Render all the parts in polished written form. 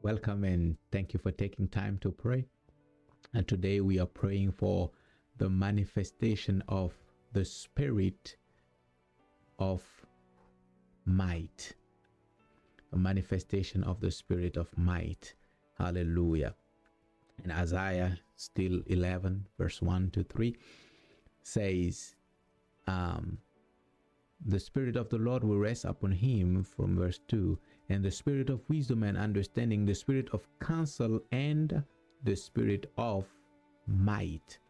Welcome and thank you for taking time to pray. And today we are praying for the manifestation of the Spirit of might. A manifestation of the Spirit of might. Hallelujah. And Isaiah still 11 verse 1 to 3 says, the Spirit of the Lord will rest upon him, from verse 2, and the Spirit of wisdom and understanding, the Spirit of counsel, and the Spirit of might.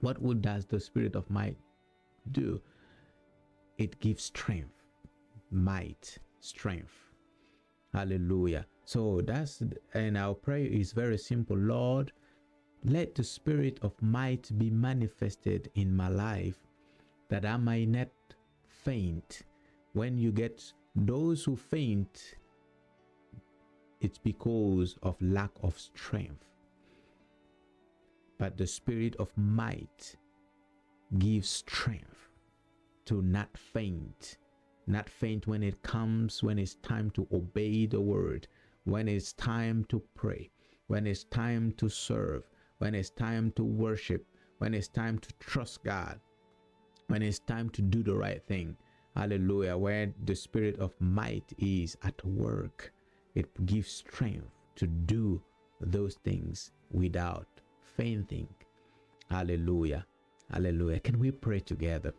What does the Spirit of might do? It gives strength, might, strength. Hallelujah. So and our prayer is very simple. Lord, let the Spirit of might be manifested in my life, that I might not faint. When you get those who faint, it's because of lack of strength. But the Spirit of might gives strength to not faint. Not faint when it comes, when it's time to obey the word, when it's time to pray, when it's time to serve, when it's time to worship, when it's time to trust God, when it's time to do the right thing. Hallelujah. Where the Spirit of might is at work, it gives strength to do those things without fainting. Hallelujah. Hallelujah. Can we pray together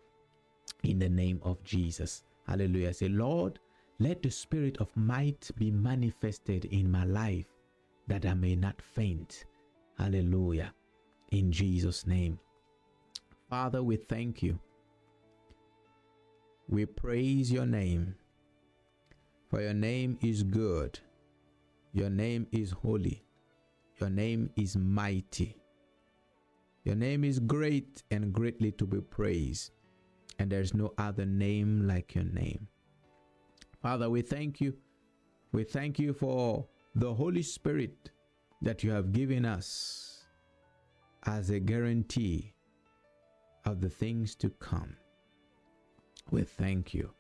in the name of Jesus? Hallelujah. Say, Lord, let the Spirit of might be manifested in my life, that I may not faint. Hallelujah. In Jesus' name. Father, we thank you. We praise your name, for your name is good. Your name is holy. Your name is mighty. Your name is great and greatly to be praised. And there's no other name like your name. Father, we thank you. We thank you for the Holy Spirit that you have given us as a guarantee of the things to come. We thank you.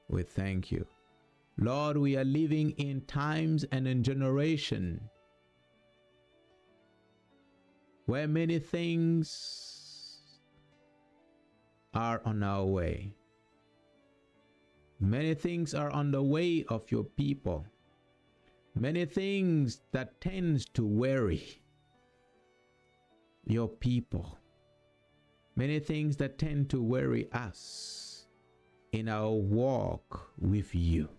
We thank you. Lord, we are living in times and in generation where many things are on our way. Many things are on the way of your people. Many things that tends to weary your people. Many things that tend to weary us in our walk with you.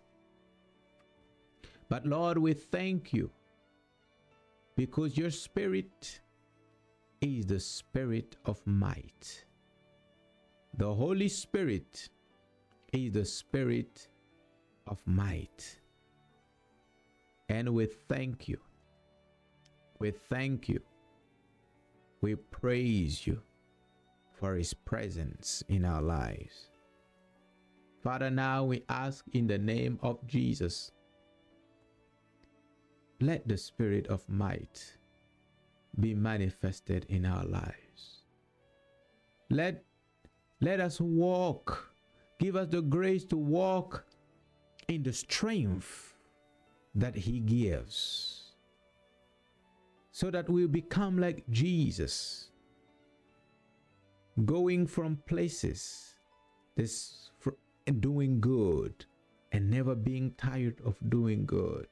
But Lord, we thank you because your Spirit is the Spirit of might. The Holy Spirit is the Spirit of might. And we thank you. We thank you. We praise you for his presence in our lives. Father, now we ask in the name of Jesus, let the Spirit of might be manifested in our lives. Let us walk. Give us the grace to walk in the strength that he gives, so that we become like Jesus, going from places and doing good and never being tired of doing good,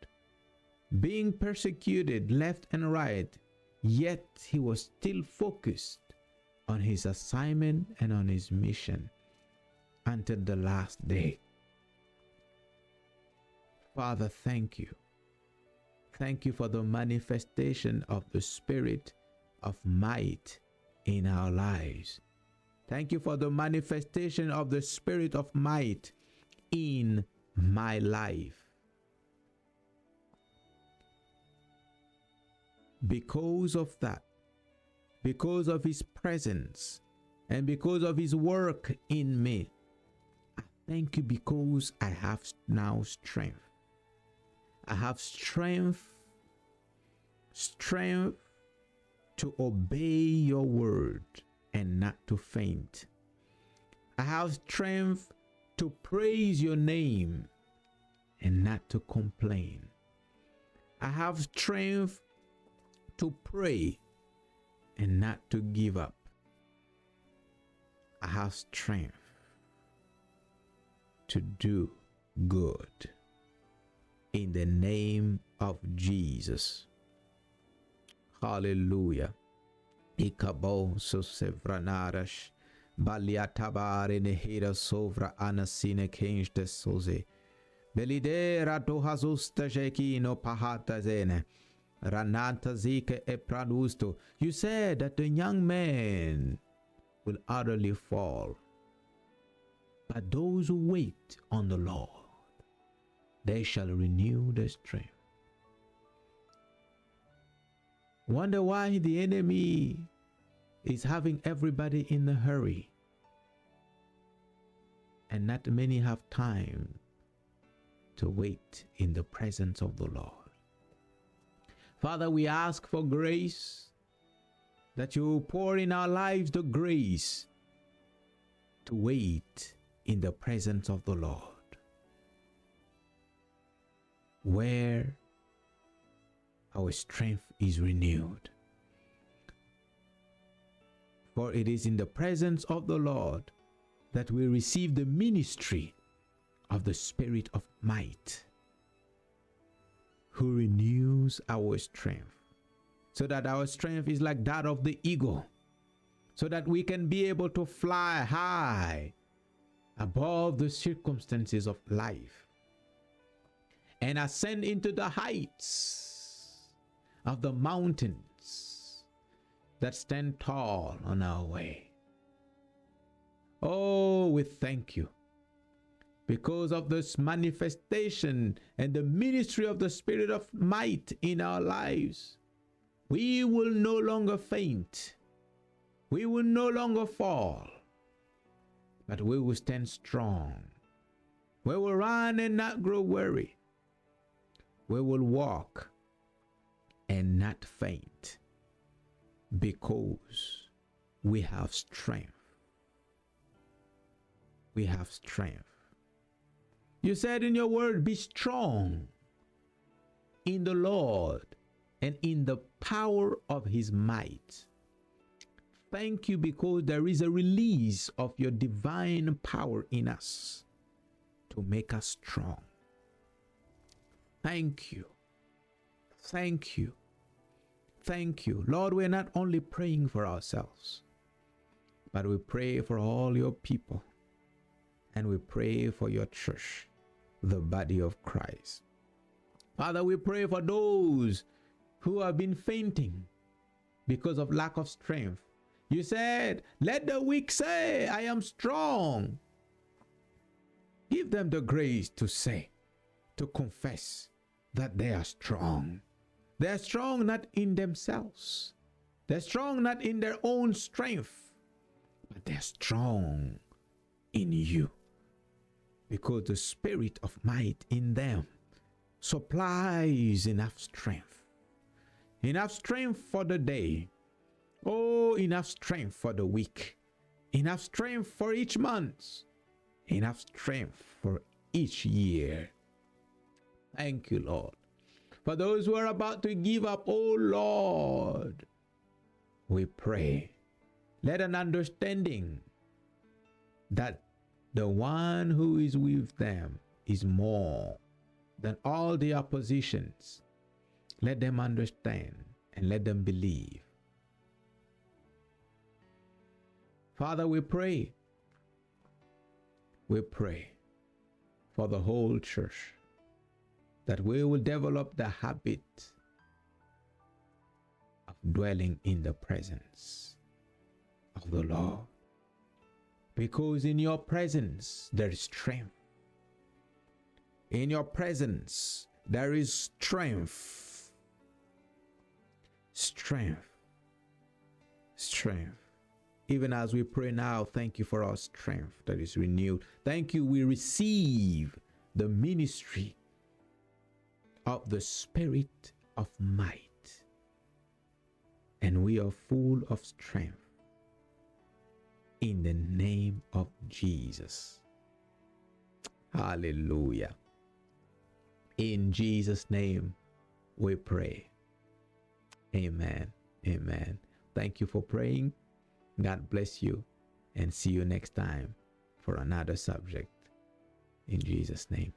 being persecuted left and right, yet he was still focused on his assignment and on his mission until the last day. Father, thank you. Thank you for the manifestation of the Spirit of might in our lives. Thank you for the manifestation of the Spirit of might in my life. Because of that, because of his presence, and because of his work in me, I thank you because I have now strength. I have strength to obey your word and not to faint. I have strength to praise your name and not to complain. I have strength to pray and not to give up. I have strength to do good. In the name of Jesus. Hallelujah. Ikabo sosevranaras baliatabare nehira sovra anasine kenj de soze. Belidera dohazusta jekino pahata zene. Rananta zike e pranusto. You said that the young man will utterly fall. But those who wait on the Lord, they shall renew their strength. Wonder why the enemy is having everybody in a hurry, and not many have time to wait in the presence of the Lord. Father, we ask for grace, that you pour in our lives the grace to wait in the presence of the Lord, where our strength is renewed. For it is in the presence of the Lord that we receive the ministry of the Spirit of might, who renews our strength, so that our strength is like that of the eagle, so that we can be able to fly high above the circumstances of life and ascend into the heights of the mountains that stand tall on our way. Oh, we thank you because of this manifestation and the ministry of the Spirit of might in our lives. We will no longer faint. We will no longer fall, but we will stand strong. We will run and not grow weary. We will walk and not faint, because we have strength. We have strength. You said in your word, be strong in the Lord and in the power of his might. Thank you, because there is a release of your divine power in us to make us strong. Thank you. Thank you. Thank you. Lord, we're not only praying for ourselves, but we pray for all your people, and we pray for your church, the body of Christ. Father, we pray for those who have been fainting because of lack of strength. You said, let the weak say, I am strong. Give them the grace to say, to confess that they are strong. They are strong not in themselves. They're strong not in their own strength, but they're strong in you, because the Spirit of might in them supplies enough strength. Enough strength for the day. Oh, enough strength for the week. Enough strength for each month. Enough strength for each year. Thank you, Lord. For those who are about to give up, oh Lord, we pray, let an understanding that the one who is with them is more than all the oppositions. Let them understand and let them believe. Father, we pray for the whole church, that we will develop the habit of dwelling in the presence of the Lord. Because in your presence there is strength. In your presence there is strength. Strength. Strength. Even as we pray now, thank you for our strength that is renewed. Thank you, we receive the ministry of the Spirit of might, and we are full of strength in the name of Jesus. Hallelujah. In Jesus' name we pray. Amen. Amen. Thank you for praying. God bless you, and see you next time for another subject. In Jesus' name.